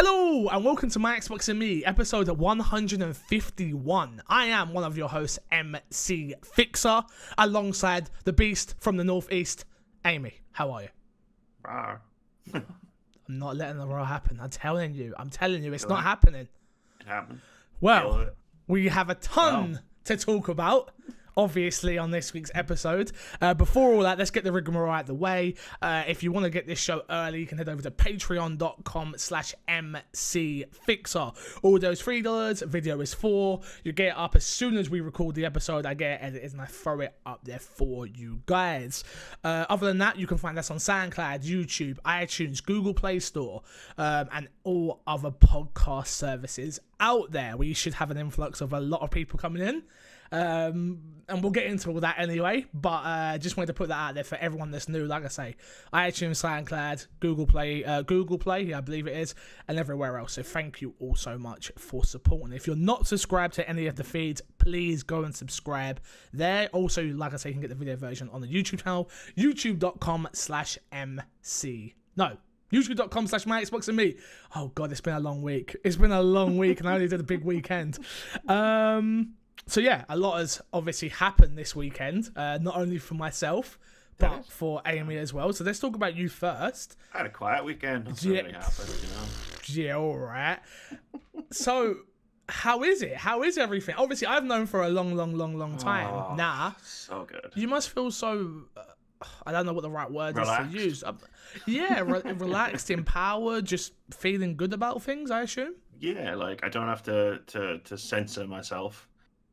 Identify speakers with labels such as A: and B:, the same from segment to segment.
A: Hello and welcome to My Xbox and Me, episode 151. I am one of your hosts, MC Fixer, alongside the beast from the northeast, Amy. How are you?
B: Rawr.
A: I'm not letting the raw happen. I'm telling you, it's not happening.
B: It happened.
A: Well, we have a ton to talk about, obviously, on this week's episode. Before all that, let's get the rigmarole out of the way. If you want to get this show early, you can head over to patreon.com/mcfixer. Audio is $3, video is $4. You get it up as soon as we record the episode. I get it edited and I throw it up there for you guys. Other than that, you can find us on SoundCloud, YouTube, iTunes, Google Play Store, and all other podcast services out there. We should have an influx of a lot of people coming in. And we'll get into all that anyway, but just wanted to put that out there for everyone that's new. Like I say, iTunes, SoundCloud, Google Play, yeah, I believe it is, and everywhere else. So thank you all so much for supporting. If you're not subscribed to any of the feeds, please go and subscribe there. Also, like I say, you can get the video version on the YouTube channel, youtube.com/mc. No. youtube.com/my Xbox and Me. Oh god, it's been a long week. And I only did a big weekend. So yeah, a lot has obviously happened this weekend, not only for myself, but for Amy as well. So let's talk about you first.
B: I had a quiet weekend. Nothing really happened, you know.
A: Yeah, all right. So how is it? How is everything? Obviously, I've known for a long time.
B: So good.
A: You must feel so... I don't know what the right word
B: Relaxed.
A: is to use. Relaxed, empowered, just feeling good about things, I assume?
B: Yeah, like I don't have to censor myself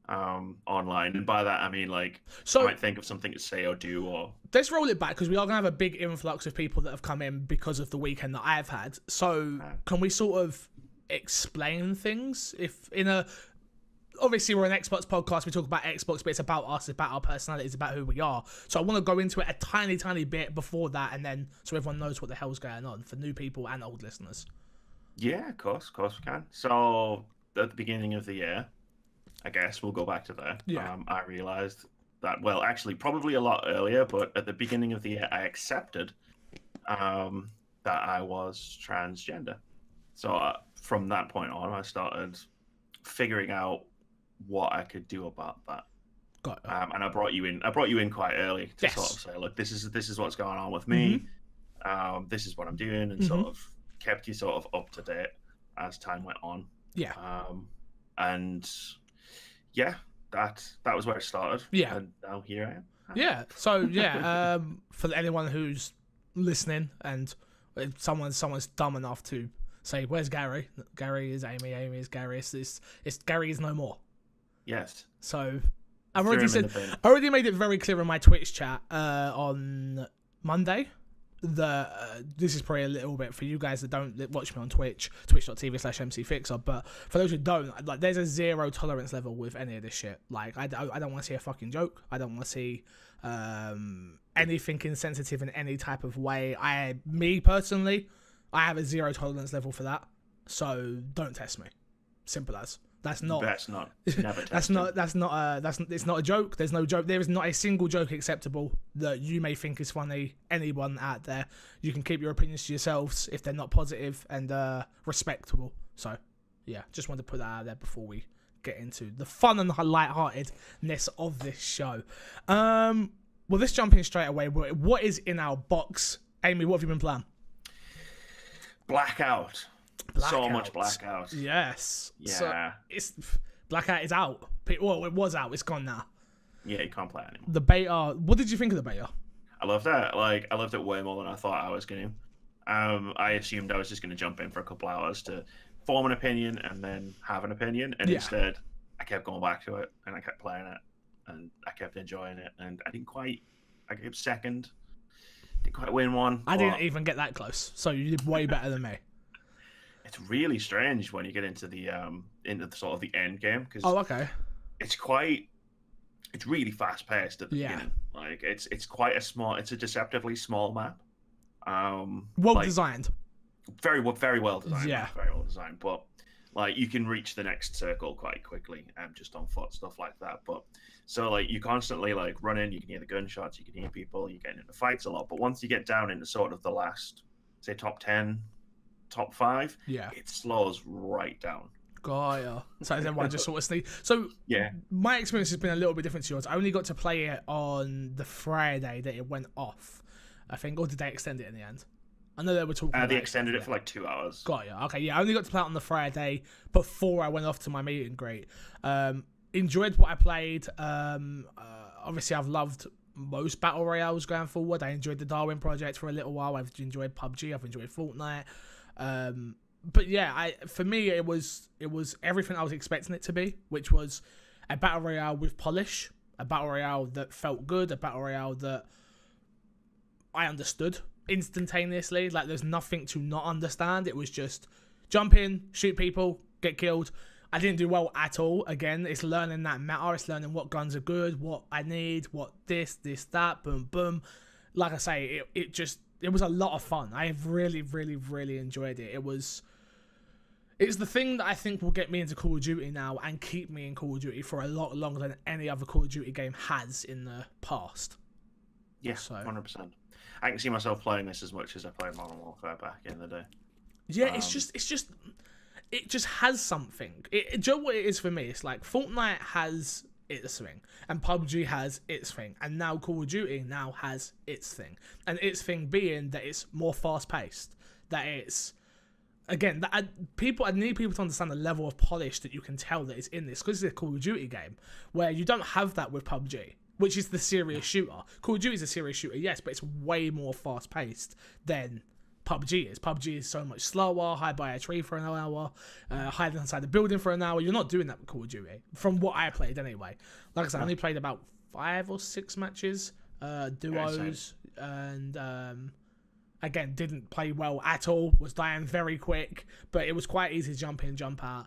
B: online, and by that I mean I might think of something to say or do, or
A: let's roll it back because we are gonna have a big influx of people that have come in because of the weekend that I've had. So can we sort of explain things? Obviously we're an Xbox podcast, we talk about Xbox, but it's about us, it's about our personalities, it's about who we are. So I want to go into it a tiny bit before that, and then so everyone knows what the hell's going on for new people and old listeners.
B: Yeah, of course we can. So at the beginning of the year, I guess we'll go back to there.
A: Yeah.
B: I realized that, well, actually, probably a lot earlier, but at the beginning of the year, I accepted that I was transgender. So from that point on, I started figuring out what I could do about that.
A: Got it.
B: And I brought you in quite early to sort of say, look, this is what's going on with me. This is what I'm doing, and sort of kept you sort of up to date as time went on.
A: Yeah.
B: And yeah, that was where it started.
A: Yeah.
B: And now here I am.
A: Yeah. So yeah, for anyone who's listening and someone's dumb enough to say, "Where's Gary?" Gary is Amy. Amy is Gary. It's Gary is no more.
B: Yes.
A: So I already made it very clear in my Twitch chat on Monday. This is probably a little bit for you guys that don't watch me on Twitch, twitch.tv/mcfixer, but for those who don't, there's a zero tolerance level with any of this shit. I don't want to see a fucking joke. I don't want to see anything insensitive in any type of way. Me personally, I have a zero tolerance level for that, so don't test me. Simple as. That's not.
B: Best not. Never test
A: It's not a joke. There's no joke. There is not a single joke acceptable that you may think is funny. Anyone out there, you can keep your opinions to yourselves if they're not positive and respectable. So, yeah, just wanted to put that out there before we get into the fun and lightheartedness of this show. Well, let's jump in straight away. What is in our box, Amy? What have you been playing?
B: Blackout. So much Blackout.
A: Yes.
B: Yeah.
A: So Blackout is out. Well, it was out. It's gone now.
B: Yeah, you can't play it anymore.
A: The beta. What did you think of the beta?
B: I loved that. I loved it way more than I thought I was going to. I assumed I was just going to jump in for a couple hours to form an opinion and then have an opinion, and instead I kept going back to it and I kept playing it and I kept enjoying it, and I came second. Didn't quite win one.
A: I didn't even get that close, so you did way better than me.
B: It's really strange when you get into the sort of the end game, because it's really fast paced at the beginning. It's quite it's a deceptively small map.
A: Well designed.
B: Very well designed.
A: Yeah.
B: Very well designed. But you can reach the next circle quite quickly, just on foot, stuff like that. But so you constantly run in, you can hear the gunshots, you can hear people, you're getting into fights a lot. But once you get down into sort of the last, say, top 10 top 5,
A: Yeah.
B: it slows right down.
A: Got ya. So everyone just sort of sneak. So
B: Yeah.
A: my experience has been a little bit different to yours. I only got to play it on the Friday that it went off, I think, or did they extend it in the end? I know they were talking about
B: They extended it for like 2 hours.
A: Got ya. Okay, yeah, I only got to play it on the Friday before I went off to my meet and greet. Enjoyed what I played. Obviously, I've loved most battle royales going forward. I enjoyed the Darwin Project for a little while. I've enjoyed PUBG. I've enjoyed Fortnite. But yeah, for me, it was everything I was expecting it to be, which was a battle royale with polish, a battle royale that felt good, a battle royale that I understood instantaneously. Like, there's nothing to not understand. It was just jump in, shoot people, get killed. I didn't do well at all. Again, it's learning that meta. It's learning what guns are good, what I need, what this, that, boom, boom. Like I say, it was a lot of fun. I have really, really, really enjoyed it. It's the thing that I think will get me into Call of Duty now and keep me in Call of Duty for a lot longer than any other Call of Duty game has in the past.
B: Yeah, 100%. I can see myself playing this as much as I played Modern Warfare back in the day.
A: Yeah, it just has something. Do you know what it is for me? It's like Fortnite has its thing, and PUBG has its thing, and now Call of Duty now has its thing. And its thing being that it's more fast-paced, that it's... Again, I need people to understand the level of polish that you can tell that is in this, because it's a Call of Duty game, where you don't have that with PUBG, which is the serious shooter. Call of Duty is a serious shooter, yes, but it's way more fast-paced than PUBG is. PUBG is so much slower, hide by a tree for an hour, hide inside the building for an hour. You're not doing that with Call of Duty, from what I played anyway. Like I said, I only played about 5 or 6 matches, duos, and again, didn't play well at all, was dying very quick, but it was quite easy to jump in, jump out,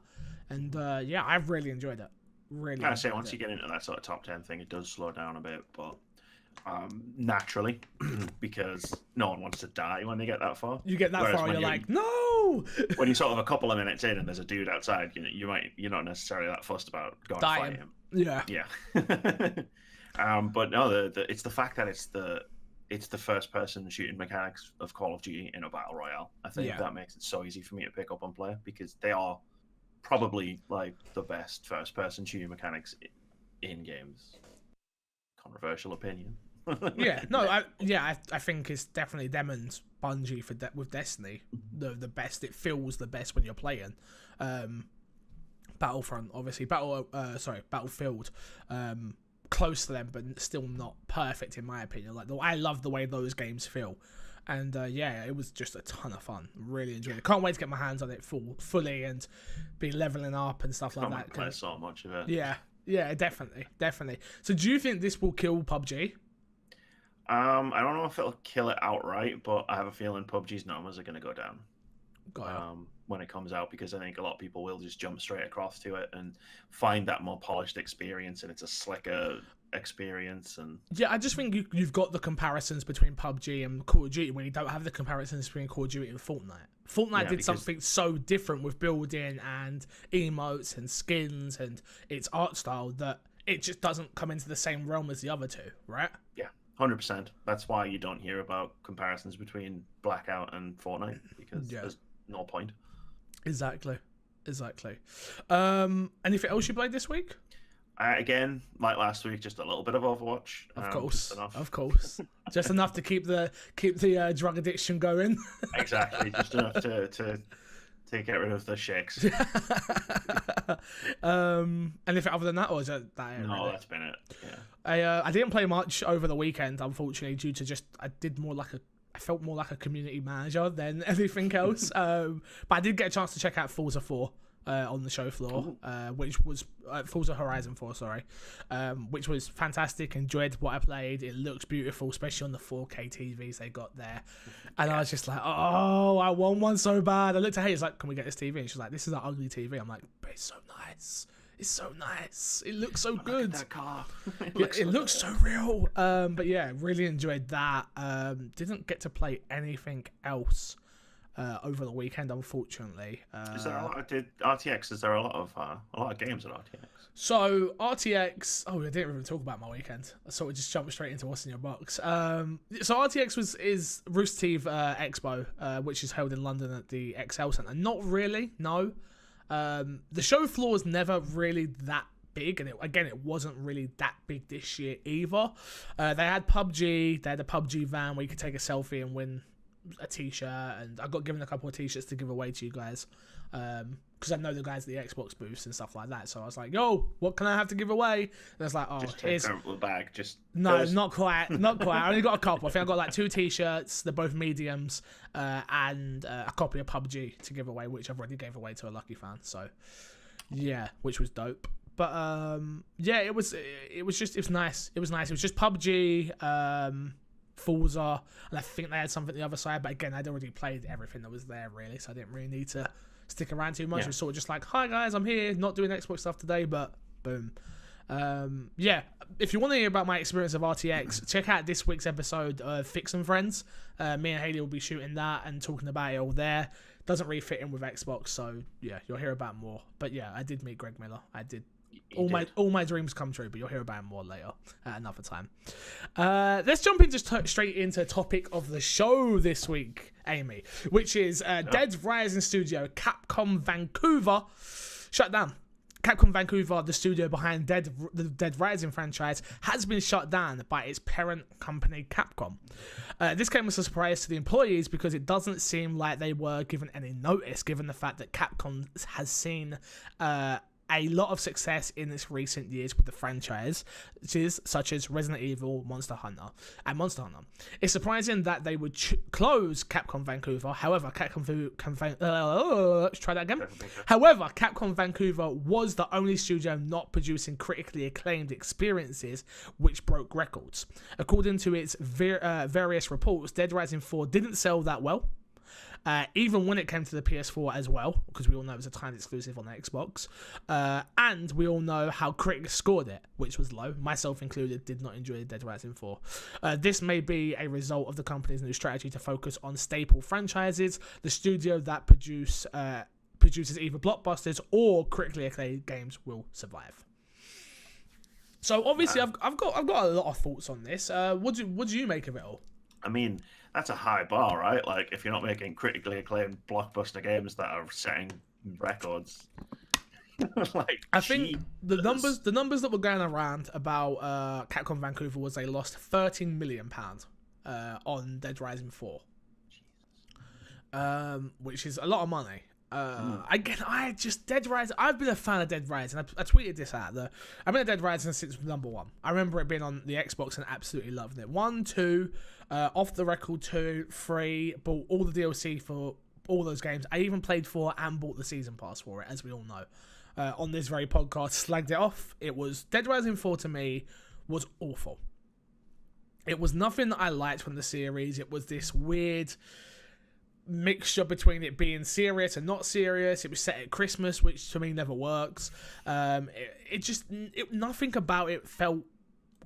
A: and yeah, I've really enjoyed it. Really,
B: I say once you get into that sort of top 10 thing, it does slow down a bit, but naturally, because no one wants to die when they get that far.
A: You get that far, you're like, no.
B: When you're sort of a couple of minutes in and there's a dude outside, you're not necessarily that fussed about going to fight him.
A: Yeah.
B: But no, it's the fact that it's the first person shooting mechanics of Call of Duty in a battle royale. I think that makes it so easy for me to pick up and play, because they are probably like the best first person shooting mechanics in games. Controversial opinion.
A: I think it's definitely them and Bungie with Destiny the best. It feels the best when you're playing. Battlefront, obviously, Battlefield, close to them, but still not perfect in my opinion. Like, I love the way those games feel, and it was just a ton of fun. Really enjoyed it. Can't wait to get my hands on it fully and be leveling up and stuff like that.
B: Play so much of it.
A: Yeah, definitely. So, do you think this will kill PUBG?
B: I don't know if it'll kill it outright, but I have a feeling PUBG's numbers are going to go down when it comes out, because I think a lot of people will just jump straight across to it and find that more polished experience, and it's a slicker experience. And
A: I just think you've got the comparisons between PUBG and Call of Duty, when you don't have the comparisons between Call of Duty and Fortnite. Fortnite did something so different with building and emotes and skins and its art style that it just doesn't come into the same realm as the other two, right?
B: Yeah, 100%. That's why you don't hear about comparisons between Blackout and Fortnite, because there's no point.
A: Exactly. Anything else you played this week?
B: Again, like last week, just a little bit of Overwatch.
A: Of course. Just enough to keep the drug addiction going.
B: Exactly, just enough to get rid of the shakes.
A: Anything other than that, or is that it?
B: No,
A: really?
B: That's been it. Yeah.
A: I didn't play much over the weekend, unfortunately, due to I felt more like a community manager than anything else. But I did get a chance to check out Forza 4 on the show floor, which was Forza Horizon 4, which was fantastic. Enjoyed what I played. It looks beautiful, especially on the 4K TVs they got there. And I was just like, oh, I want one so bad. I looked at her, it's like, can we get this TV? And she's like, this is an ugly TV. I'm like, but it's so nice. It's so nice. It looks so good.
B: That car.
A: It looks so real. But yeah, really enjoyed that. Didn't get to play anything else over the weekend, unfortunately.
B: Is there a lot of RTX? Is there a lot of games at RTX?
A: So RTX. Oh, I didn't even talk about my weekend. I sort of just jumped straight into what's in your box. So RTX is Rooster Teeth Expo, which is held in London at the Excel Centre. Not really, no. The show floor is never really that big, and it wasn't really that big this year either. They had PUBG. They had a PUBG van where you could take a selfie and win a t-shirt, and I got given a couple of t-shirts to give away to you guys because I know the guys at the Xbox booths and stuff like that, so I was like, yo, what can I have to give away? And it's like, oh,
B: just
A: here's
B: take a bag.
A: not quite I only got a couple. I think I got like 2 t-shirts, they're both mediums, and a copy of PUBG to give away, which I've already gave away to a lucky fan, so yeah, which was dope. But yeah, it was nice. It was just PUBG, Forza, and I think they had something the other side, but again, I'd already played everything that was there really, so I didn't really need to stick around too much. It was sort of just like, hi guys, I'm here, not doing Xbox stuff today, but boom. Yeah, if you want to hear about my experience of RTX, check out this week's episode of Fix and Friends. Me and Haley will be shooting that and talking about it all there. Doesn't really fit in with Xbox, so yeah, you'll hear about more. But yeah, I did meet Greg Miller. I did. All my dreams come true, but you'll hear about more later at another time. Let's jump in straight into topic of the show this week, Amy, which is Dead Rising studio Capcom Vancouver shut down. Capcom Vancouver, the studio behind the Dead Rising franchise, has been shut down by its parent company, Capcom. This came as a surprise to the employees because it doesn't seem like they were given any notice, given the fact that Capcom has seen a lot of success in its recent years with the franchise, such as Resident Evil, Monster Hunter, and Monster Hunter. It's surprising that they would close Capcom Vancouver. However, Capcom Vancouver was the only studio not producing critically acclaimed experiences, which broke records. According to its various reports, Dead Rising 4 didn't sell that well. Even when it came to the PS4 as well, because we all know it was a timed exclusive on the Xbox, and we all know how critics scored it, which was low. Myself included, did not enjoy Dead Rising 4. This may be a result of the company's new strategy to focus on staple franchises. The studio that produces either blockbusters or critically acclaimed games will survive. So obviously, I've got a lot of thoughts on this. What do you make of it all?
B: I mean, that's a high bar, right? Like, if you're not making critically acclaimed blockbuster games that are setting records, like,
A: I think the numbers that were going around about Capcom Vancouver was they lost £13 million on Dead Rising 4, which is a lot of money. Again, Dead Rising. I've been a fan of Dead Rising. I tweeted this out. I've been a Dead Rising since number 1. I remember it being on the Xbox and absolutely loved it. 1, 2, off the record 2, 3. Bought all the DLC for all those games. I even played 4 and bought the season pass for it, as we all know. On this very podcast, slagged it off. It was Dead Rising 4 to me was awful. It was nothing that I liked from the series. It was this weird mixture between it being serious and not serious. It was set at Christmas, which to me never works. Nothing about it felt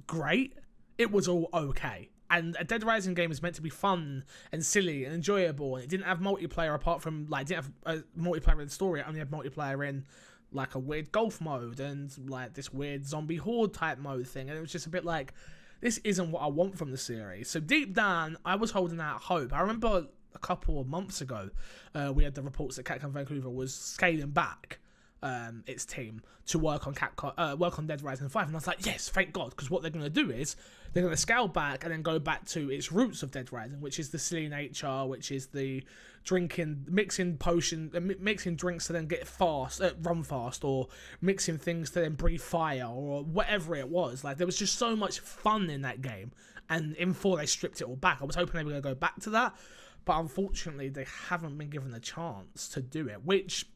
A: great. It was all okay. And a Dead Rising game is meant to be fun and silly and enjoyable, and it didn't have multiplayer apart from, like, it didn't have a multiplayer in the story. It only had multiplayer in, like, a weird golf mode and, like, this weird zombie horde type mode thing. And it was just a bit like, this isn't what I want from the series. So deep down, I was holding out hope. I remember a couple of months ago, we had the reports that Capcom Vancouver was scaling back its team to work on Dead Rising 5, and I was like, yes, thank God, because what they're going to do is they're going to scale back and then go back to its roots of Dead Rising, which is the silly nature, which is the mixing drinks to then run fast, or mixing things to then breathe fire, or whatever it was. Like, there was just so much fun in that game, and in 4 they stripped it all back. I was hoping they were going to go back to that, but unfortunately they haven't been given a chance to do it, which,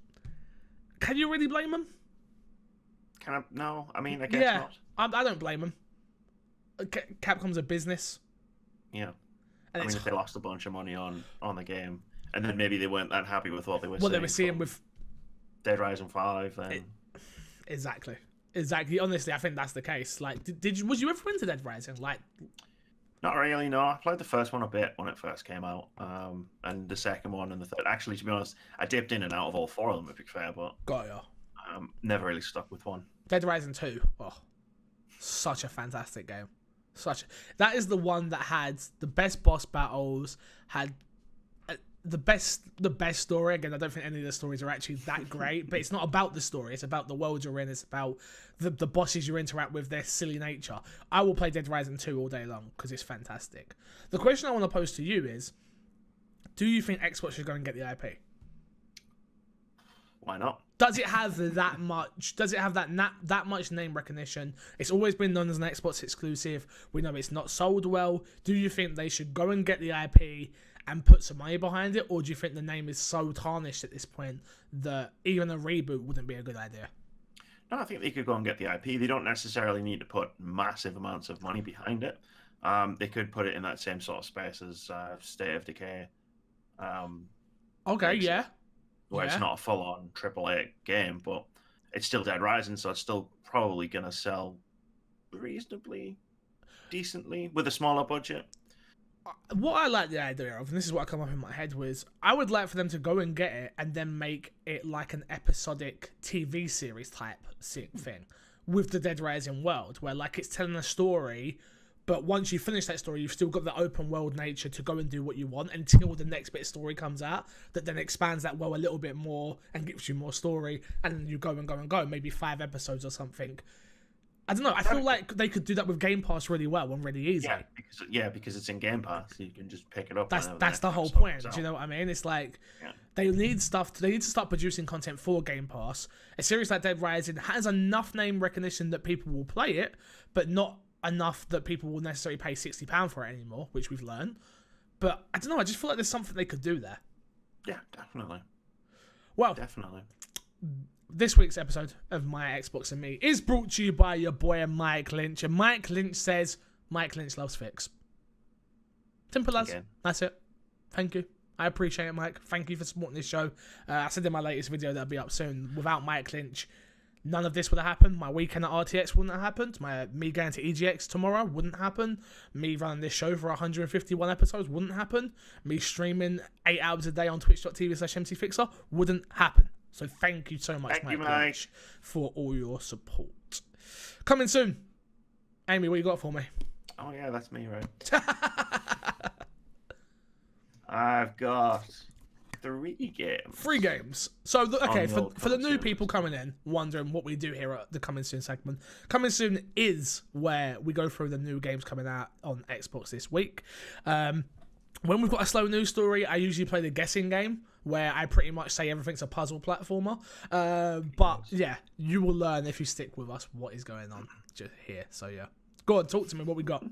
A: can you really blame them?
B: No, I mean, I guess not.
A: I don't blame them. Capcom's a business.
B: Yeah. And if they lost a bunch of money on the game, and then maybe they weren't that happy with what they were seeing with Dead Rising 5, then...
A: Exactly. Honestly, I think that's the case. Like, was you ever into Dead Rising? Like...
B: Not really, no. I played the first one a bit when it first came out, and the second one and the third. Actually, to be honest, I dipped in and out of all 4 of them, to be fair, but
A: Got ya.
B: never really stuck with one.
A: Dead Rising 2. Oh, such a fantastic game. That is the one that had the best boss battles, had the best story. Again, I don't think any of the stories are actually that great, but it's not about the story. It's about the world you're in. It's about the bosses you interact with, their silly nature. I will play Dead Rising 2 all day long because it's fantastic. The question I want to pose to you is, do you think Xbox should go and get the IP?
B: Why not?
A: Does it have that much? Does it have that much name recognition? It's always been known as an Xbox exclusive. We know it's not sold well. Do you think they should go and get the IP and put some money behind it, or do you think the name is so tarnished at this point that even a reboot wouldn't be a good idea?
B: No, I think they could go and get the IP. They don't necessarily need to put massive amounts of money behind it. They could put it in that same sort of space as State of Decay.
A: Okay, yeah.
B: Where it's not a full-on AAA game, but it's still Dead Rising, so it's still probably going to sell reasonably decently with a smaller budget.
A: What I like the idea of, and this is what come up in my head, was I would like for them to go and get it and then make it like an episodic TV series type thing with the Dead Rising world, where like it's telling a story, but once you finish that story, you've still got the open world nature to go and do what you want until the next bit of story comes out that then expands that world a little bit more and gives you more story, and then you go and go and go, maybe 5 episodes or something. I don't know. I feel like they could do that with Game Pass really well and really easy.
B: Because it's in Game Pass, you can just pick it up.
A: That's the whole point. Do you know what I mean? It's like they need stuff. They need to start producing content for Game Pass. A series like Dead Rising has enough name recognition that people will play it, but not enough that people will necessarily pay £60 for it anymore, which we've learned. But I don't know. I just feel like there's something they could do there.
B: Yeah, definitely.
A: Well,
B: definitely.
A: This week's episode of My Xbox and Me is brought to you by your boy Mike Lynch. And Mike Lynch says Mike Lynch loves Fix. Simple as. That's it. Thank you. I appreciate it, Mike. Thank you for supporting this show. I said in my latest video that'll be up soon. Without Mike Lynch, none of this would have happened. My weekend at RTX wouldn't have happened. Me going to EGX tomorrow wouldn't happen. Me running this show for 151 episodes wouldn't happen. Me streaming 8 hours a day on twitch.tv/MCFixer wouldn't happen. So thank you so much, Mike Lynch, for all your support. Coming soon. Amy, what you got for me?
B: Oh, yeah, that's me, right? I've got 3 games.
A: 3 games. So, okay, for the new people coming in, wondering what we do here at the Coming Soon segment. Coming Soon is where we go through the new games coming out on Xbox this week. When we've got a slow news story, I usually play the guessing game, where I pretty much say everything's a puzzle platformer. But, yeah, you will learn if you stick with us what is going on just here. So, yeah. Go on, talk to me. What we got?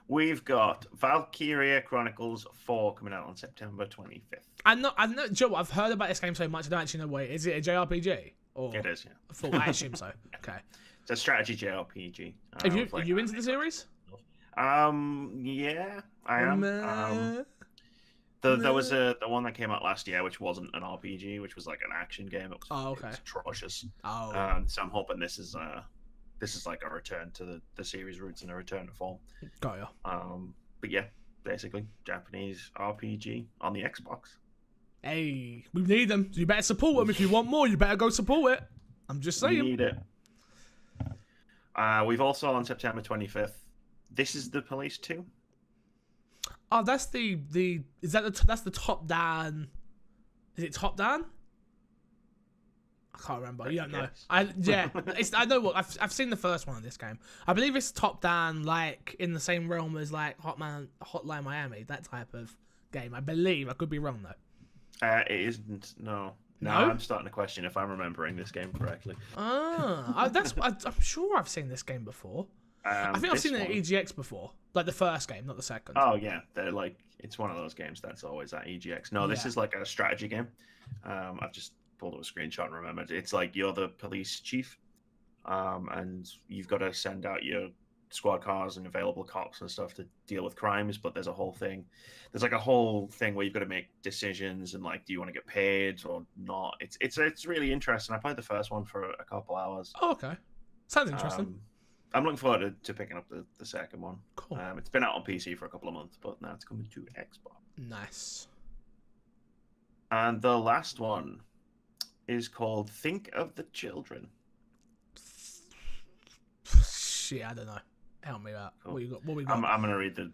B: We've got Valkyria Chronicles 4 coming out on September 25th.
A: I know, Joe, I've heard about this game so much, I don't actually know what it is. Is it a JRPG? Or
B: it is, yeah.
A: I assume so. Okay.
B: It's a strategy JRPG.
A: Are you into the series?
B: Yeah, I am. There was the one that came out last year, which wasn't an RPG, which was like an action game. It was, it was atrocious. So I'm hoping this is like a return to the series roots and a return to form.
A: Got ya.
B: But yeah, basically Japanese RPG on the Xbox.
A: Hey, we need them. You better support them. If you want more, you better go support it. I'm just saying.
B: We need it. We've also on September 25th. This is the Police 2.
A: Oh, that's that's the top down. Is it top down? I can't remember. You don't know. I know what I've seen the first one of this game. I believe it's top down, like in the same realm as like Hotline Miami, that type of game. I believe. I could be wrong though.
B: It isn't. No. Now I'm starting to question if I'm remembering this game correctly.
A: I'm sure I've seen this game before. I think I've seen it at EGX before, like the first game, not the second.
B: Oh yeah, they're like it's one of those games that's always at EGX. No, this is like a strategy game. I've just pulled up a screenshot and remembered. It's like you're the police chief, and you've got to send out your squad cars and available cops and stuff to deal with crimes. But there's a whole thing. There's like a whole thing where you've got to make decisions and like, do you want to get paid or not? It's really interesting. I played the first one for a couple hours.
A: Oh, okay, sounds interesting.
B: I'm looking forward to picking up the second one.
A: Cool.
B: It's been out on PC for a couple of months, but now it's coming to Xbox.
A: Nice.
B: And the last one is called Think of the Children.
A: Shit, I don't know. Help me out.
B: Cool.
A: What you got? What we got?
B: I'm gonna read the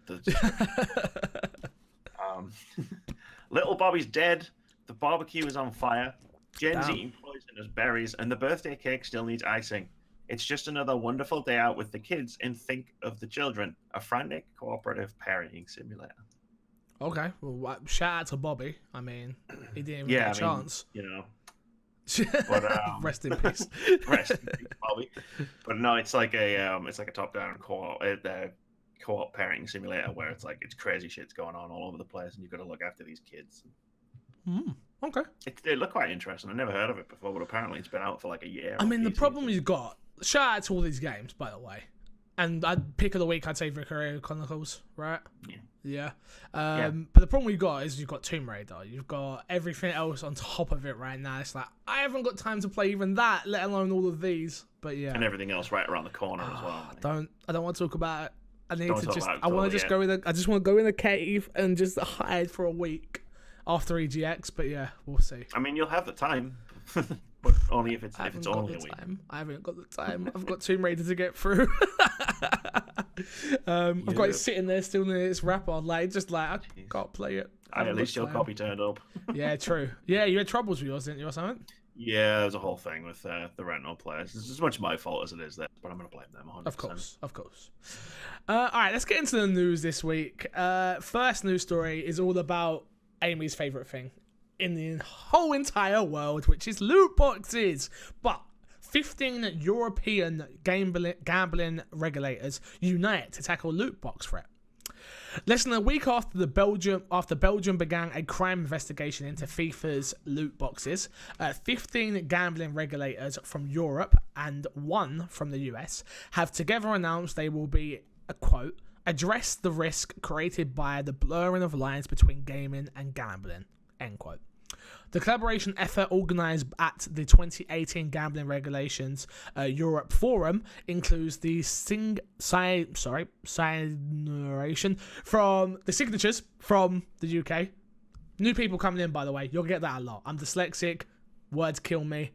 B: Little Bobby's dead. The barbecue is on fire. Jen's eating poisonous berries, and the birthday cake still needs icing. It's just another wonderful day out with the kids in Think of the Children, a frantic cooperative parenting simulator.
A: Okay, well, shout out to Bobby. I mean, he didn't even get a chance.
B: You know. But,
A: rest in peace.
B: Rest in peace, Bobby. But no, it's like a top-down co-op parenting simulator where it's like it's crazy shit's going on all over the place, and you've got to look after these kids.
A: Okay.
B: They look quite interesting. I never heard of it before, but apparently it's been out for like a year.
A: I mean, the problem you've got. Shout out to all these games, by the way. And pick of the week, I'd say Valkyria Chronicles, right? Yeah. But the problem we've got is you've got Tomb Raider. You've got everything else on top of it right now. It's like, I haven't got time to play even that, let alone all of these. But yeah.
B: And everything else right around the corner as well.
A: I don't want to talk about it. I need
B: Don't
A: to
B: talk
A: just,
B: about it
A: I want to just
B: totally,
A: go I just want to go in a cave and just hide for a week after EGX. But yeah, we'll see.
B: I mean, you'll have the time. But only if it's only a week.
A: I haven't got the time. I've got Tomb Raider to get through. I've got it sitting there still in its wrapper, like I can't play it.
B: At least your copy turned up.
A: Yeah, true. Yeah, you had troubles with yours, didn't you, or something?
B: Yeah, there's a whole thing with the rental players. It's as much my fault as it is theirs, but I'm going to blame them 100%.
A: Of course. All right, let's get into the news this week. First news story is all about Amy's favourite thing in the whole entire world, which is loot boxes. But 15 European gambling regulators unite to tackle loot box threat. Less than a week after Belgium began a crime investigation into FIFA's loot boxes, 15 gambling regulators from Europe and one from the US have together announced they will be, a quote, address the risk created by the blurring of lines between gaming and gambling, end quote. The collaboration effort organised at the 2018 Gambling Regulations Europe Forum includes the signatures from the UK. New people coming in, by the way. You'll get that a lot. I'm dyslexic. Words kill me.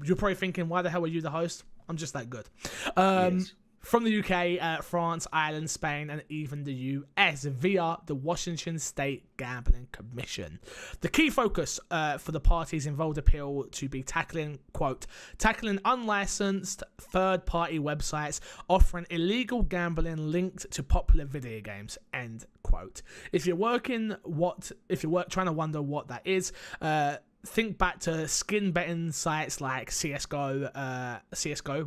A: You're probably thinking, why the hell are you the host? I'm just that good. Yes. From the UK, France, Ireland, Spain, and even the US via the Washington State Gambling Commission. The key focus for the parties involved appeal to be tackling unlicensed third-party websites offering illegal gambling linked to popular video games, end quote. If you're trying to wonder what that is, think back to skin betting sites like CSGO,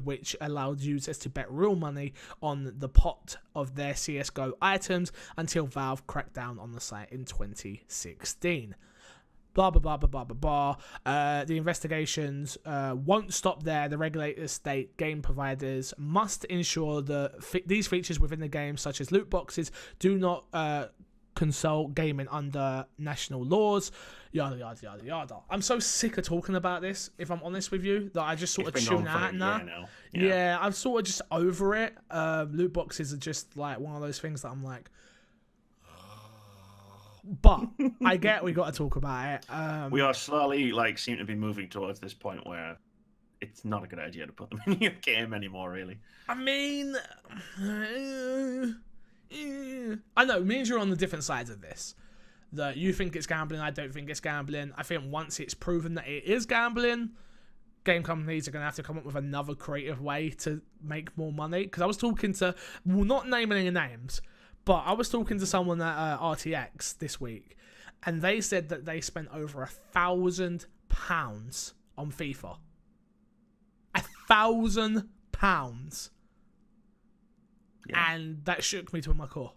A: which allowed users to bet real money on the pot of their CSGO items until Valve cracked down on the site in 2016. Blah, blah, blah, blah, blah, blah, blah. The investigations won't stop there. The regulators state game providers must ensure these features within the game, such as loot boxes, do not consult gaming under national laws, yada yada yada yada. I'm so sick of talking about this, if I'm honest with you, that I just sort of tune out now. Yeah, I'm sort of just over it. Loot boxes are just like one of those things that I'm like, but I get we got to talk about it.
B: We are slowly seem to be moving towards this point where it's not a good idea to put them in your game anymore, really.
A: I mean, I know, me and you are on the different sides of this. That you think it's gambling, I don't think it's gambling. I think once it's proven that it is gambling, game companies are going to have to come up with another creative way to make more money. Because I was talking to, well, not naming any names, but I was talking to someone at RTX this week, and they said that they spent over £1,000 on FIFA. £1,000. Yeah. And that shook me to my core.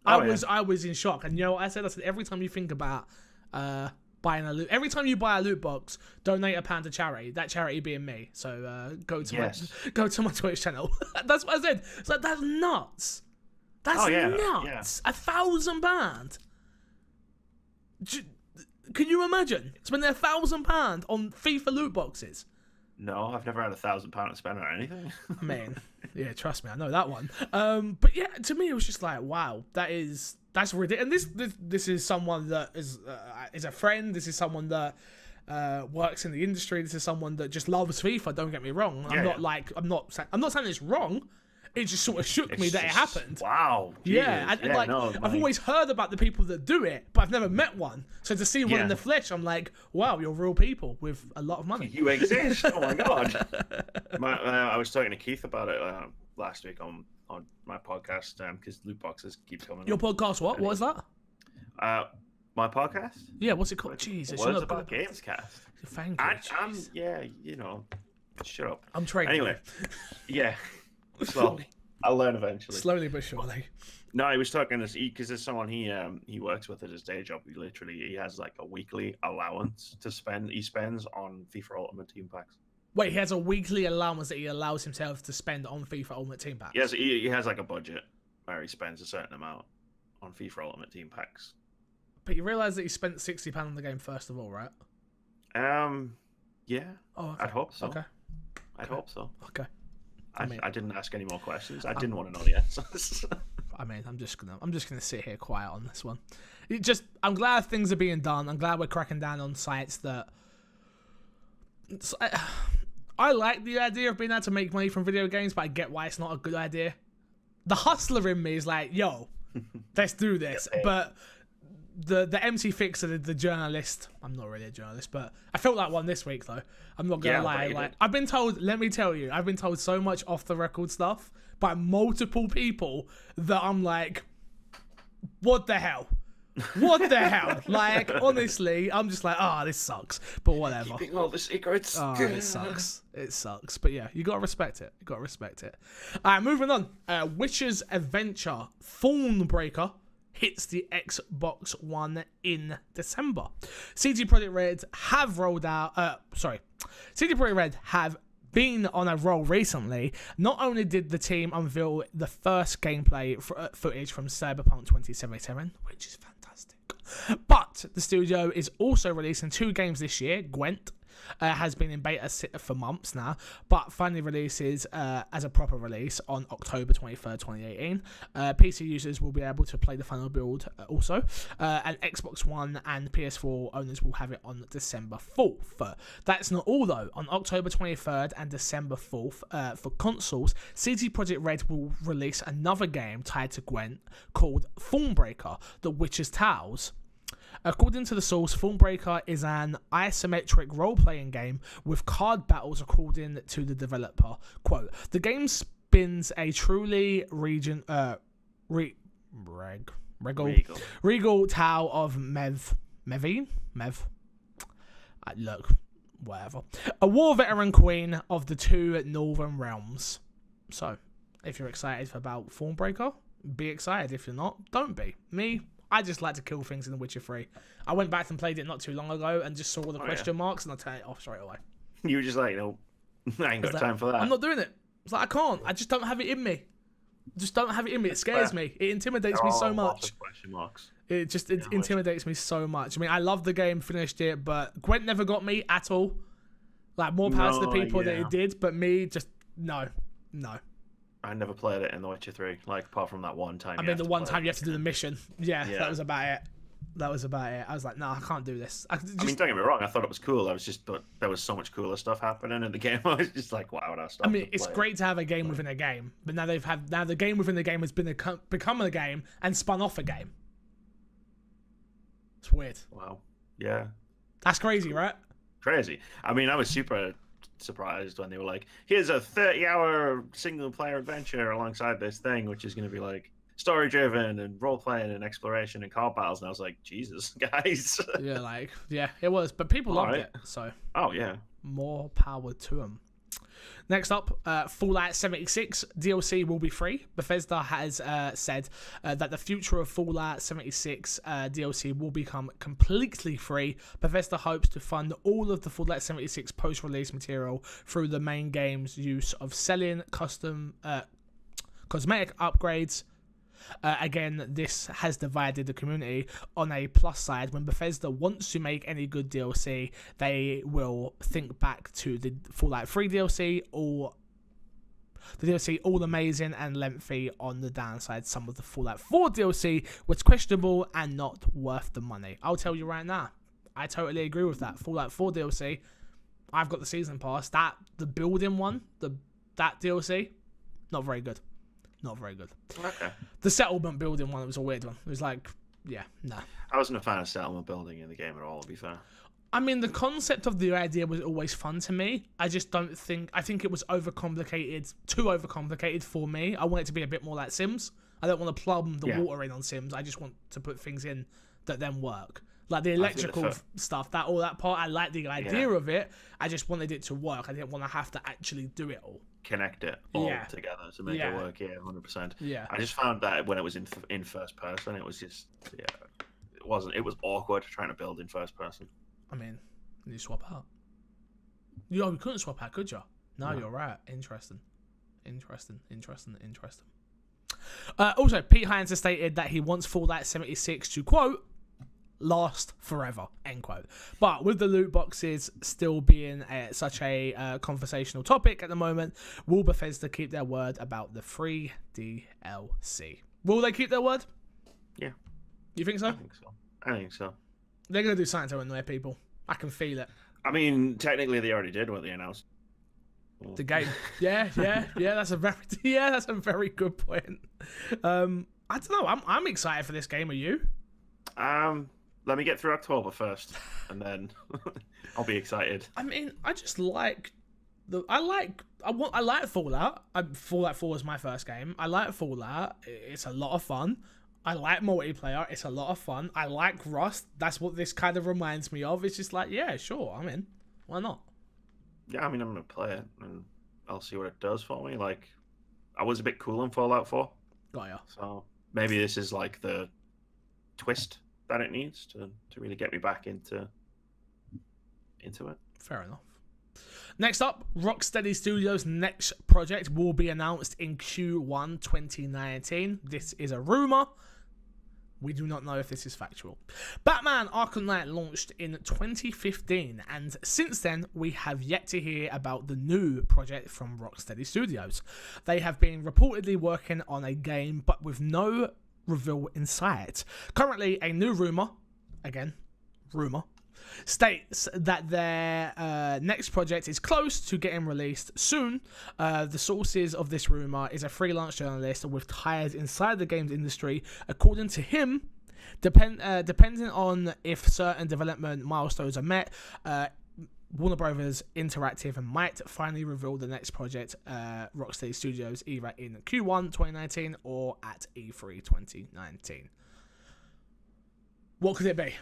A: I was in shock. And you know what I said? I said, every time you think about every time you buy a loot box, donate £1 to charity. That charity being me. So go to my Twitch channel. That's what I said. It's like, that's nuts. That's nuts. Yeah. £1,000. Can you imagine spending £1,000 on FIFA loot boxes?
B: No, I've never had £1,000 to spend on anything.
A: Man, yeah, trust me, I know that one. But yeah, to me, it was just like, wow, that is That's ridiculous. And this is someone that is a friend. This is someone that works in the industry. This is someone that just loves FIFA. Don't get me wrong. I'm not saying it's wrong. It just sort of shook me that it happened.
B: Wow.
A: Yeah, I've always heard about the people that do it, but I've never met one. So to see one in the flesh, I'm like, wow, you're real people with a lot of money.
B: You exist. Oh my god. I was talking to Keith about it last week on my podcast because loot boxes keep coming.
A: Your podcast? What? What is that?
B: My podcast?
A: Yeah. What's it called? Jesus.
B: Well, it's about Gamescast.
A: Thank you.
B: Shut up.
A: I'm training.
B: Anyway, yeah. Slowly. I'll learn eventually.
A: Slowly but surely.
B: No, he was talking because there's someone he works with at his day job. He has like a weekly allowance to spend. He spends on FIFA Ultimate Team Packs.
A: Wait, he has a weekly allowance that he allows himself to spend on FIFA Ultimate Team Packs.
B: Yes, he has like a budget where he spends a certain amount on FIFA Ultimate Team Packs.
A: But you realise that he spent £60 on the game first of all, right?
B: Yeah. Oh, okay. I'd hope so.
A: Okay.
B: I'd hope so.
A: Okay.
B: I didn't ask any more questions. I didn't want to know the answers.
A: I mean, I'm just gonna sit here quiet on this one. I'm glad things are being done. I'm glad we're cracking down on sites that. I like the idea of being able to make money from video games, but I get why it's not a good idea. The hustler in me is like, yo, let's do this. But the MC Fixer, the journalist, I'm not really a journalist, but I felt like one this week though. I'm not gonna lie. Like I've been told, let me tell you, I've been told so much off the record stuff by multiple people that I'm like, what the hell? What the hell? Like, honestly, I'm just like, this sucks. But whatever.
B: Keeping all the secrets.
A: It sucks. It sucks. But yeah, you gotta respect it. Alright, moving on. Witcher's Adventure Thornbreaker hits the Xbox One in December. CD Projekt Red have rolled out. CD Projekt Red have been on a roll recently. Not only did the team unveil the first gameplay footage from Cyberpunk 2077, which is fantastic, but the studio is also releasing 2 games this year. Gwent has been in beta for months now, but finally releases as a proper release on October 23rd, 2018. PC users will be able to play the final build also, and Xbox One and PS4 owners will have it on December 4th. That's not all though. On October 23rd and December 4th, for consoles, CD Projekt Red will release another game tied to Gwent called Thornbreaker: The Witcher's Tales. According to the source, Thornbreaker is an isometric role-playing game with card battles, according to the developer. Quote, the game spins a truly regal tale of Mev. Look, whatever. A war veteran queen of the 2 northern realms. So, if you're excited about Thornbreaker, be excited. If you're not, don't be. Me, I just like to kill things in The Witcher 3. I went back and played it not too long ago and just saw all the question marks and I turned it off straight away.
B: You were just like, no, I ain't got time for that.
A: I'm not doing it. It's like, I can't. I just don't have it in me. It scares me. It intimidates me so much.
B: Question marks.
A: It intimidates me so much. I mean, I love the game, finished it, but Gwent never got me at all. Like, more power to the people that it did, but me, just, no.
B: I never played it in The Witcher 3, like, apart from that one time.
A: I mean, the one time you have to do the mission. Yeah, that was about it. I was like, no, I can't do this. I mean,
B: don't get me wrong, I thought it was cool. But there was so much cooler stuff happening in the game. I was just like, why would I stop?
A: I mean, it's great to have a game within a game, but now the game within the game has become a game and spun off a game. It's weird.
B: Wow. Yeah.
A: That's crazy, right?
B: Crazy. I mean, I was super surprised when they were like, here's a 30-hour single-player adventure alongside this thing, which is going to be like story-driven and role-playing and exploration and card battles. And I was like, Jesus, guys.
A: Yeah, it was. But people loved it, so.
B: Oh, yeah.
A: More power to them. Next up, Fallout 76 DLC will be free. Bethesda has said that the future of Fallout 76 DLC will become completely free. Bethesda hopes to fund all of the Fallout 76 post-release material through the main game's use of selling custom cosmetic upgrades. Again, this has divided the community. On a plus side, when Bethesda wants to make any good DLC, they will think back to the Fallout 3 DLC, or The DLC all amazing and lengthy. On the downside, some of the Fallout 4 DLC was questionable and not worth the money. I'll tell you right now, I totally agree with that. Fallout 4 DLC, I've got the season pass. The building one, that DLC, not very good. Not very good.
B: Okay.
A: The settlement building one, it was a weird one. It was like, yeah, nah.
B: I wasn't a fan of settlement building in the game at all, to be fair.
A: I mean, the concept of the idea was always fun to me. I just don't think... I think it was overcomplicated, too overcomplicated for me. I want it to be a bit more like Sims. I don't want to plumb the water in on Sims. I just want to put things in that then work. Like the electrical stuff, all that part, I like the idea of it. I just wanted it to work. I didn't want to have to actually do it all.
B: Connect it all together to make it work. Yeah, 100%.
A: Yeah.
B: I just found that when it was in first person, it was just it was awkward trying to build in first person.
A: I mean, you swap out. You couldn't swap out, could you? No, you're right. Interesting. Also, Pete Hines has stated that he wants Fallout 76 to, quote, last forever, end quote. But with the loot boxes still being such a conversational topic at the moment, will Bethesda keep their word about the free DLC? Will they keep their word?
B: Yeah.
A: You think so?
B: I think so.
A: They're going to do something to annoy people. I can feel it.
B: I mean, technically they already did what they announced.
A: The game. Yeah, that's a very good point. I don't know. I'm excited for this game. Are you?
B: Let me get through October first, and then I'll be excited.
A: I mean, I just like I like Fallout. Fallout 4 was my first game. I like Fallout. It's a lot of fun. I like multiplayer. It's a lot of fun. I like Rust. That's what this kind of reminds me of. It's just like, yeah, sure, I'm in. Why not?
B: Yeah, I mean, I'm gonna play it, and I'll see what it does for me. Like, I was a bit cool in Fallout 4.
A: Got ya.
B: So maybe this is like the twist that it needs to really get me back into it.
A: Fair enough. Next up, Rocksteady Studios' next project will be announced in Q1 2019. This is a rumor. We do not know if this is factual. Batman Arkham Knight launched in 2015, and since then, we have yet to hear about the new project from Rocksteady Studios. They have been reportedly working on a game, but with no reveal in sight. Currently, a new rumor, states that their next project is close to getting released soon. The sources of this rumor is a freelance journalist with ties inside the games industry. According to him, depending on if certain development milestones are met, Warner Brothers Interactive might finally reveal the next project, Rocksteady Studios, either in Q1 2019 or at E3 2019. What could it be?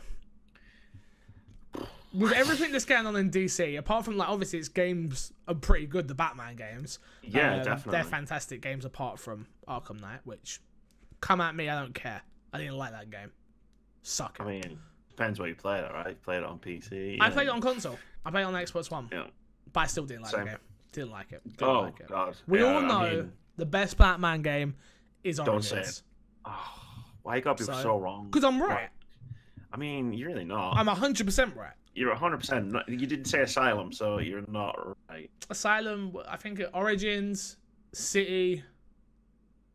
A: With everything that's going on in DC, apart from, like, obviously its games are pretty good, the Batman games.
B: Yeah, definitely.
A: They're fantastic games apart from Arkham Knight, which, come at me, I don't care. I didn't like that game. Suck it.
B: I mean, depends what you play it, right? You play it on PC.
A: I played it on console. I played it on Xbox One.
B: Yeah.
A: But I still didn't like the game. Didn't like it.
B: God.
A: We all know the best Batman game is Origins.
B: Don't say it. Oh, why you gotta be so wrong?
A: Because I'm right.
B: I mean, you're really not.
A: I'm 100% right.
B: You're 100%. You didn't say Asylum, so you're not right.
A: Asylum, I think Origins, City,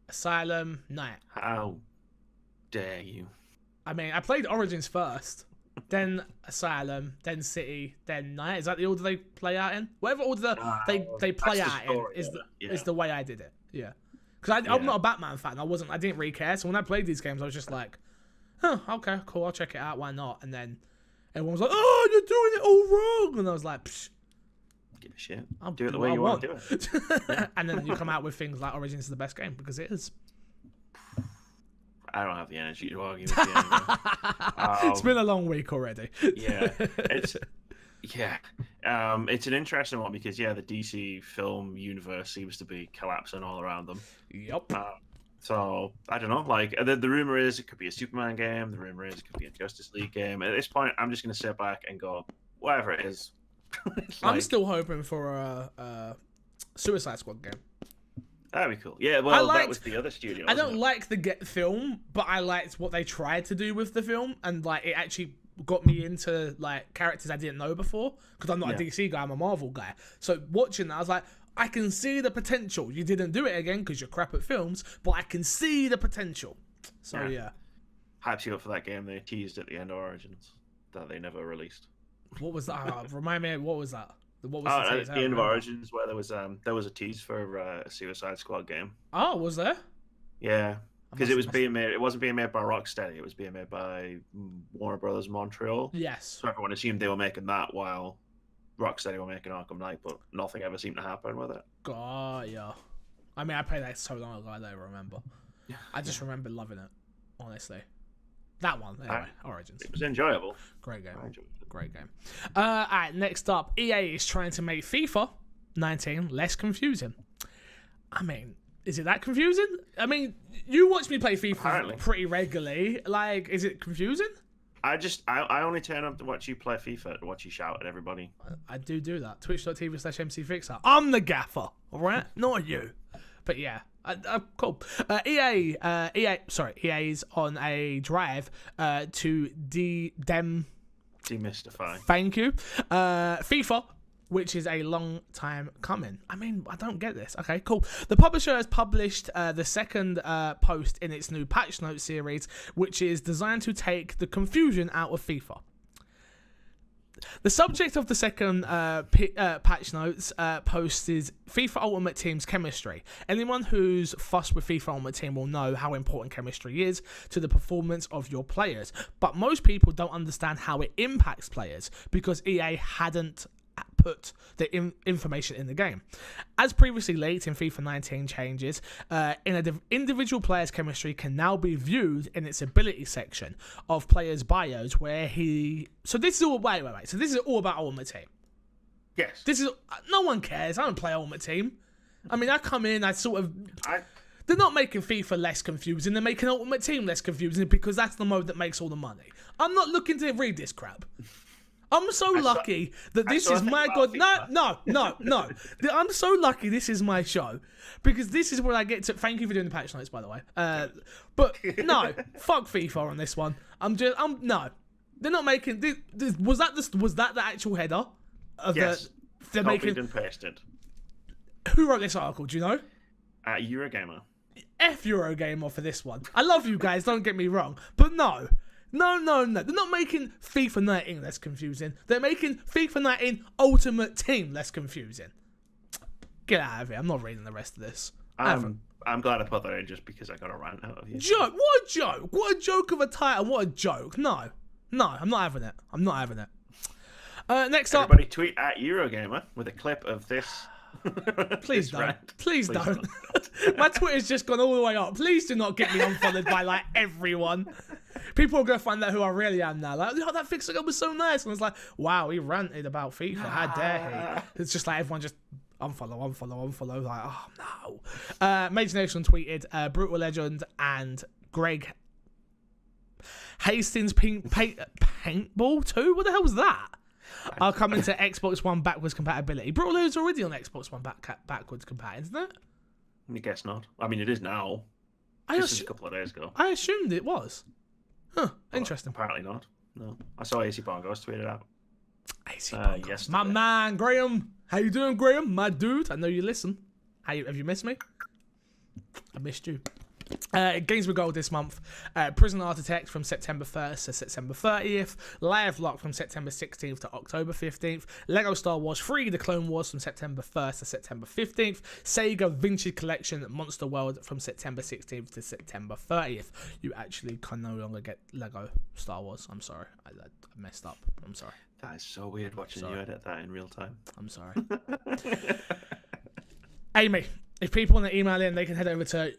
A: Asylum, Night.
B: How dare you?
A: I mean, I played Origins first, then Asylum, then City, then Night. Is that the order they play out in? Whatever order they play out in is the way I did it. Yeah. Because I'm not a Batman fan. I didn't really care. So when I played these games, I was just like, oh, okay, cool, I'll check it out. Why not? And then everyone was like, oh, you're doing it all wrong. And I was like, psh,
B: give a shit. I'll do it the way you want to do it.
A: And then you come out with things like Origins is the best game, because it is.
B: I don't have the energy to argue with you.
A: It's been a long week already.
B: It's an interesting one because, the DC film universe seems to be collapsing all around them.
A: Yep.
B: So, I don't know, like, the rumor is it could be a Superman game, the rumor is it could be a Justice League game. At this point, I'm just going to sit back and go, whatever it is.
A: I'm still hoping for a Suicide Squad game.
B: That'd be cool. Yeah, well, that was the other studio.
A: I don't like the film, but I liked what they tried to do with the film, and, like, it actually got me into, like, characters I didn't know before, because I'm not a DC guy, I'm a Marvel guy. So watching that, I was like, I can see the potential. You didn't do it again because you're crap at films, but I can see the potential. So yeah.
B: Hypes you up for that game they teased at the end of Origins that they never released.
A: What was that? Remind me, what was that? What was
B: at the end of Origins where there was a tease for a Suicide Squad game.
A: Oh, was there?
B: Yeah, because it was being made. It wasn't being made by Rocksteady. It was being made by Warner Brothers Montreal.
A: Yes.
B: So everyone assumed they were making that while Rocksteady were making Arkham Knight, but nothing ever seemed to happen with it.
A: God, yeah. I mean, I played that so long ago, I don't remember. I just remember loving it, honestly. That one, anyway, Origins.
B: It was enjoyable.
A: Great game. Great game. Alright, next up, EA is trying to make FIFA 19 less confusing. I mean, is it that confusing? I mean, you watch me play FIFA pretty regularly. Like, is it confusing?
B: I only turn up to watch you play FIFA to watch you shout at everybody.
A: I do that. Twitch.tv/MCFixer. I'm the gaffer, alright? Not you. But yeah. Cool. EA's on a drive to
B: demystify.
A: Thank you. FIFA, which is a long time coming. I mean, I don't get this. Okay, cool. The publisher has published the second post in its new patch notes series, which is designed to take the confusion out of FIFA. The subject of the second patch notes post is FIFA Ultimate Team's chemistry. Anyone who's fussed with FIFA Ultimate Team will know how important chemistry is to the performance of your players. But most people don't understand how it impacts players because EA hadn't put the information in the game. As previously leaked in FIFA 19 changes, individual player's chemistry can now be viewed in its ability section of players' bios where So this is all... Wait. So this is all about Ultimate Team.
B: Yes.
A: This is... No one cares. I don't play Ultimate Team. I mean, I come in, They're not making FIFA less confusing. They're making Ultimate Team less confusing because that's the mode that makes all the money. I'm not looking to read this crap. I'm so lucky that this is my god. No. I'm so lucky this is my show because this is where I get to. Thank you for doing the patch notes, by the way. But no, fuck FIFA on this one. No. They're not making. Was that the actual header?
B: Yes.
A: They're making.
B: And pasted.
A: Who wrote this article? Do you know?
B: Eurogamer.
A: F Eurogamer for this one. I love you guys. Don't get me wrong, but no. No. They're not making FIFA 19 less confusing. They're making FIFA 19 Ultimate Team less confusing. Get out of here. I'm not reading the rest of this.
B: I'm glad I put that in just because I got a rant out of you.
A: Joke? What a joke? What a joke of a title. What a joke. No, I'm not having it. Next up.
B: Everybody tweet at Eurogamer with a clip of this.
A: Please don't. Please don't. My Twitter's just gone all the way up. Please do not get me unfollowed by like everyone. People are going to find out who I really am now. Like, oh, that fixer guy was so nice. And it's like, wow, he ranted about FIFA. How dare he? It's just like everyone just unfollow. Like, oh, no. Major Nation tweeted, Brutal Legend and Greg Hastings Paintball 2? What the hell was that? I'll come into Xbox One backwards compatibility. Brutal Legend's already on Xbox One backwards compatibility, isn't it?
B: I guess not. I mean, it is now. This is a couple of days ago.
A: I assumed it was. Huh, interesting.
B: Apparently not. No. I saw AC Bongos tweet it out.
A: AC Bongos. My man, Graham. How you doing, Graham? My dude. I know you listen. Have you missed me? I missed you. Games with Gold this month. Prison Architect from September 1st to September 30th. Live Lock from September 16th to October 15th. Lego Star Wars 3 The Clone Wars from September 1st to September 15th. Sega Vintage Collection Monster World from September 16th to September 30th. You actually can no longer get Lego Star Wars. I'm sorry. I messed up. I'm sorry.
B: That is so weird watching you edit that in real time.
A: I'm sorry. Amy, if people want to email in, they can head over to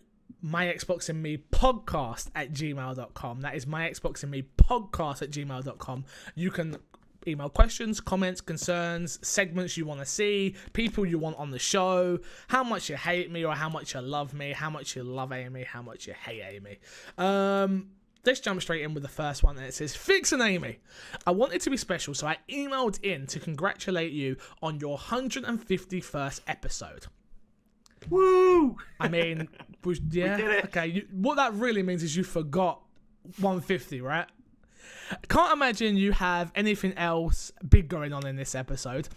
A: myxboxandmepodcast@gmail.com. That is myxboxandmepodcast@gmail.com. You can email questions, comments, concerns, segments you want to see, people you want on the show, how much you hate me or how much you love me, how much you love Amy, how much you hate Amy. Let's jump straight in with the first one, and it says, Fixin' Amy, I want it to be special, so I emailed in to congratulate you on your 151st episode.
B: Woo!
A: I mean, yeah,
B: we did it.
A: Okay. What that really means is you forgot 150, right? Can't imagine you have anything else big going on in this episode.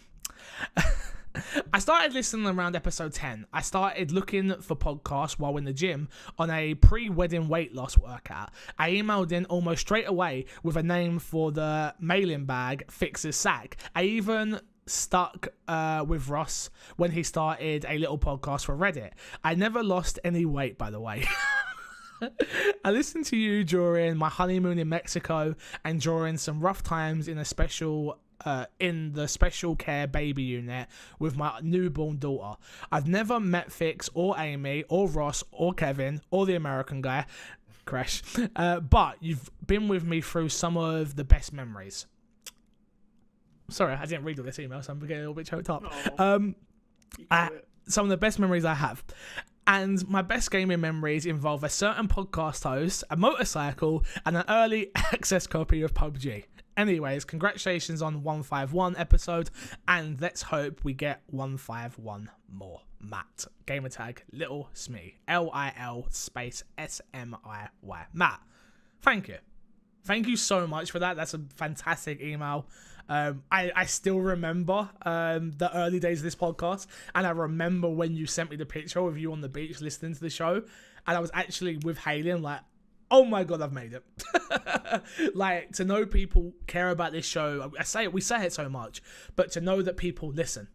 A: I started listening around episode 10. I started looking for podcasts while in the gym on a pre-wedding weight loss workout. I emailed in almost straight away with a name for the mailing bag, Fixer's Sack. I even stuck with Ross when he started a little podcast for Reddit. I never lost any weight, by the way. I listened to you during my honeymoon in Mexico and during some rough times in the special care baby unit with my newborn daughter. I've never met Fix or Amy or Ross or Kevin or the American guy, Crash, but you've been with me through some of the best memories. Sorry, I didn't read all this email, so I'm getting a little bit choked up. Some of the best memories I have. And my best gaming memories involve a certain podcast host, a motorcycle, and an early access copy of PUBG. Anyways, congratulations on 151 episode, and let's hope we get 151 more. Matt. Gamertag, Little Smee. LIL space SMIY. Matt, thank you. Thank you so much for that. That's a fantastic email. I still remember the early days of this podcast, and I remember when you sent me the picture of you on the beach listening to the show, and I was actually with Haley and like, oh my god, I've made it. Like, to know people care about this show, we say it so much, but to know that people listen